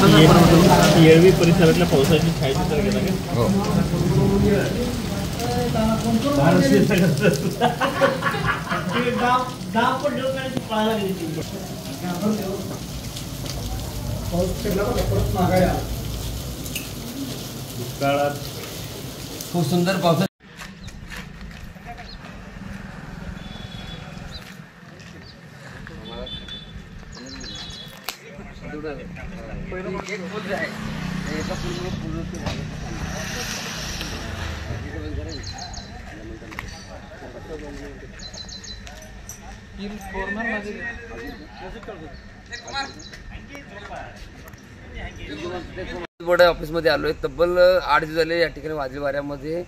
येळवी परिसरातल्या पावसाची छायाचित्र घेता का? हो. दुष्काळात खूप सुंदर पावसा बोर्ड ऑफिसमध्ये आलोय. तब्बल 8 दिवस झाले या ठिकाणी वादळी वाऱ्यामध्ये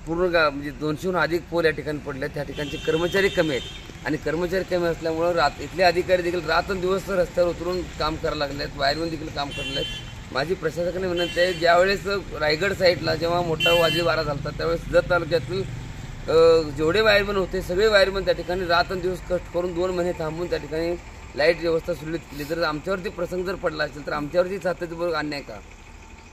पूर्ण म्हणजे 200हून अधिक पोल या ठिकाणी पडले. त्या ठिकाणचे कर्मचारी कमी आहेत आणि कर्मचारी कमी असल्यामुळं इथले अधिकारी देखील रात्रंदिवस रस्त्यावर उतरून काम करायला लागले आहेत. वायरमन देखील काम करायला आहेत. माझी प्रशासकाने विनंती आहे, ज्यावेळेस रायगड साईडला जेव्हा मोठा वादळी वारा झाला त्यावेळेस जत तालुक्यातील जेवढे वायरमन होते सगळे वायरमन त्या ठिकाणी रात्रंदिवस कष्ट करून 2 महिने थांबून त्या ठिकाणी लाईट व्यवस्था सुरळीत केली. जर आमच्यावरती प्रसंग जर पडला असेल तर आमच्यावरती सातत्यपूर्वक अन्याय का?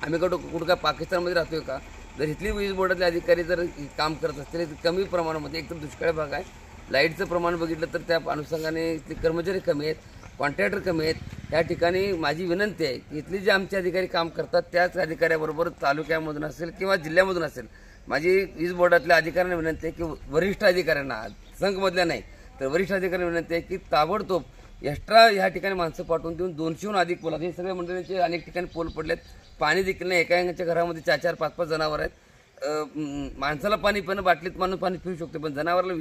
आम्ही कुठं काय पाकिस्तानमध्ये राहतोय का? जर इथली वीज बोर्डातले अधिकारी जर काम करत असतील तर कमी प्रमाणामध्ये, एक तर दुष्काळी भाग आहे, लाईटचं प्रमाण बघितलं तर त्या अनुषंगाने इथले कर्मचारी कमी आहेत, कॉन्ट्रॅक्टर कमी आहेत. या ठिकाणी माझी विनंती आहे की इथले जे आमचे अधिकारी काम करतात त्याच अधिकाऱ्याबरोबर तालुक्यामधून असेल किंवा जिल्ह्यामधून असेल, माझी वीज बोर्डातल्या अधिकाऱ्यांना विनंती आहे की वरिष्ठ अधिकाऱ्यांना, संघमधल्या नाही तर वरिष्ठ अधिकाऱ्यांना विनंती आहे की ताबडतोब एक्स्ट्रा ह्या ठिकाणी माणसं पाठवून देऊन 200हून अधिक पोल, हे सगळ्या मंडळींचे अनेक ठिकाणी पोल पडलेत. पाणी देखील नाही. एकाच्या घरामध्ये 4-4, 5-5 जनावर आहेत. माणसाला पाणी पिणं, बाटलीत माणूस पाणी पिऊ शकतो पण जनावराला